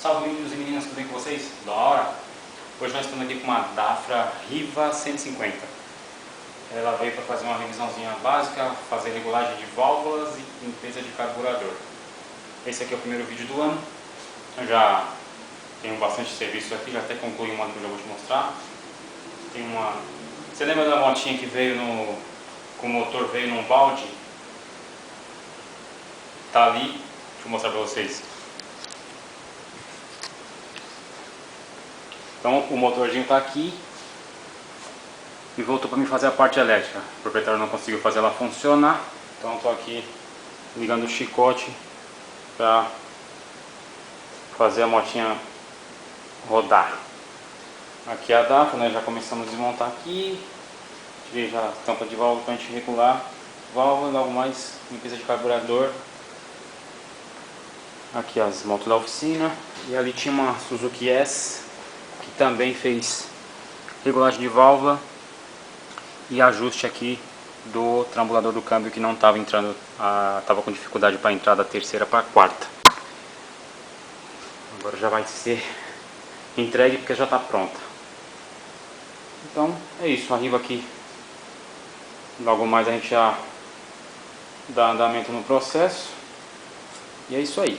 Salve meninos e meninas, tudo bem com vocês? Da hora! Hoje nós estamos aqui com uma Dafra Riva 150. Ela veio para fazer uma revisãozinha básica, fazer regulagem de válvulas e limpeza de carburador. Esse aqui é o primeiro vídeo do ano. Eu já tenho bastante serviço aqui, já até concluí uma que eu já vou te mostrar. Tem uma... Você lembra da motinha que veio com o motor veio num balde? Tá ali, deixa eu mostrar para vocês. Então o motorzinho está aqui e voltou para me fazer a parte elétrica. O proprietário não conseguiu fazer ela funcionar, então estou aqui ligando o chicote para fazer a motinha rodar. Aqui é a Dafra, nós já começamos a desmontar aqui. Tirei já a tampa de válvula para a gente regular válvula, logo mais limpeza de carburador. Aqui as motos da oficina. E ali tinha uma Suzuki S que também fez regulagem de válvula e ajuste aqui do trambulador do câmbio que não estava entrando, estava com dificuldade para entrar da terceira para a quarta. Agora já vai ser entregue porque já está pronta. Então é isso, arriba aqui. Logo mais a gente já dá andamento no processo. E é isso aí.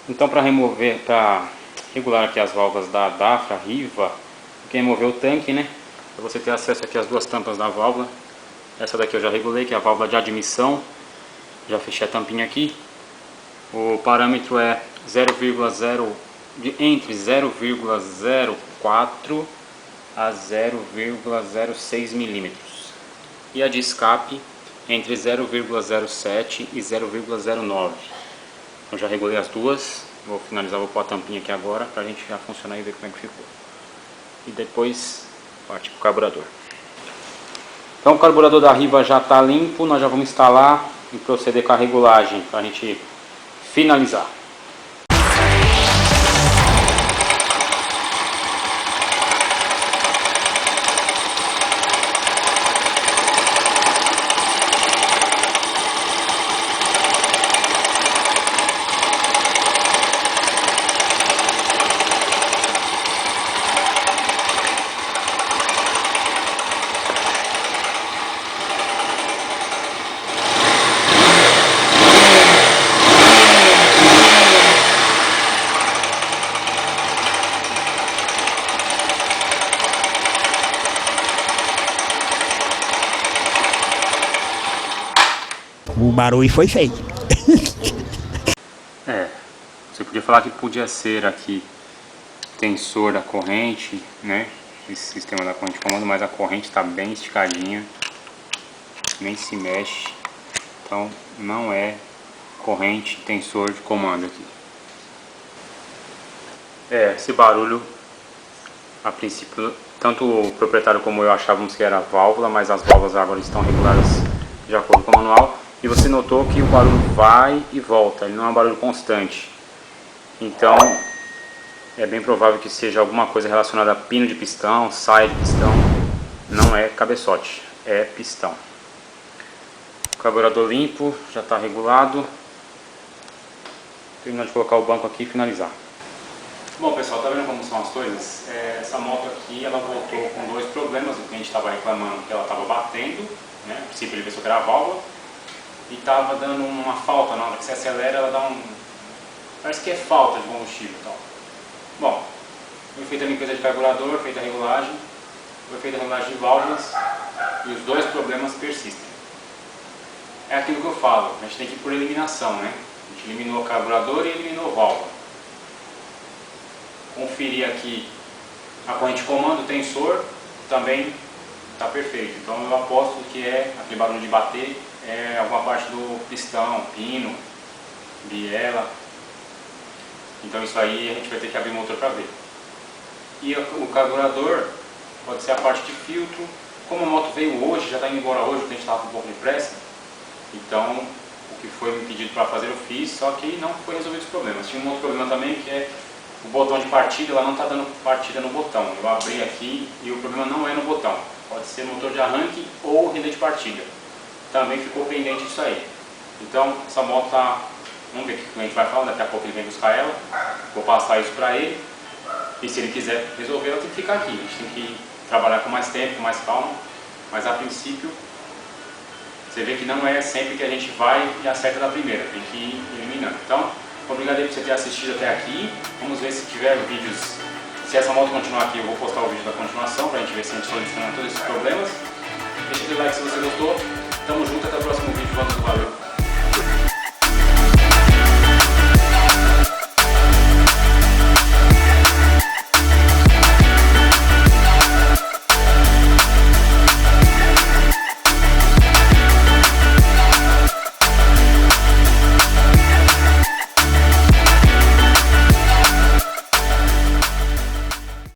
Então para regular aqui as válvulas da Dafra Riva, tem que remover o tanque, né? Para você ter acesso aqui às duas tampas da válvula. Essa daqui eu já regulei, que é a válvula de admissão. Já fechei a tampinha aqui. O parâmetro é entre 0,04 a 0,06 milímetros. E a de escape entre 0,07 e 0,09. Eu já regulei as duas, vou finalizar, vou pôr a tampinha aqui agora pra gente já funcionar e ver como é que ficou. E depois parte pro carburador. Então o carburador da Riva já está limpo, nós já vamos instalar e proceder com a regulagem pra gente finalizar. O barulho foi feio. Você podia falar que podia ser aqui tensor da corrente, né? Esse sistema da corrente de comando, mas a corrente está bem esticadinha, nem se mexe. Então não é corrente tensor de comando aqui. Esse barulho, a princípio, tanto o proprietário como eu achávamos que era válvula, mas as válvulas agora estão reguladas de acordo com o manual. E você notou que o barulho vai e volta, ele não é um barulho constante. Então é bem provável que seja alguma coisa relacionada a pino de pistão, saia de pistão. Não é cabeçote, é pistão. O carburador limpo, já está regulado. Terminar de colocar o banco aqui e finalizar. Bom pessoal, tá vendo como são as coisas? Essa moto aqui, ela voltou com dois problemas. O cliente estava reclamando que ela estava batendo, né? A princípio ele pensou que era a válvula. E estava dando uma falta, na hora que você acelera ela dá um... parece que é falta de combustível e tal. Bom, foi feita a limpeza de carburador, feita a regulagem, foi feita a regulagem de válvulas e os dois problemas persistem. É aquilo que eu falo, a gente tem que ir por eliminação, né? A gente eliminou o carburador e eliminou a válvula. Conferir aqui a corrente de comando, o tensor, também está perfeito. Então eu aposto que é aquele barulho de bater, é alguma parte do pistão, pino, biela. Então isso aí a gente vai ter que abrir o motor para ver. E o carburador pode ser a parte de filtro. Como a moto veio hoje, já está indo embora hoje, porque a gente estava com um pouco de pressa. Então o que foi me pedido para fazer eu fiz, só que não foi resolvido os problemas. Tinha um outro problema também que é o botão de partida, ela não está dando partida no botão. Eu abri aqui e o problema não é no botão. Pode ser motor de arranque ou render de partida. Também ficou pendente disso aí. Então, essa moto tá... Vamos ver o que o cliente vai falar, daqui a pouco ele vem buscar ela. Vou passar isso para ele. E se ele quiser resolver, ela tem que ficar aqui. A gente tem que trabalhar com mais tempo, com mais calma. Mas a princípio, você vê que não é sempre que a gente vai e acerta da primeira. Tem que ir eliminando. Então, obrigado aí por você ter assistido até aqui. Vamos ver se tiver vídeos. Se essa moto continuar aqui, eu vou postar o vídeo da continuação para a gente ver se a gente soluciona todos esses problems. Deixa o like se você gostou. Tamo junto, até o próximo vídeo. Valeu!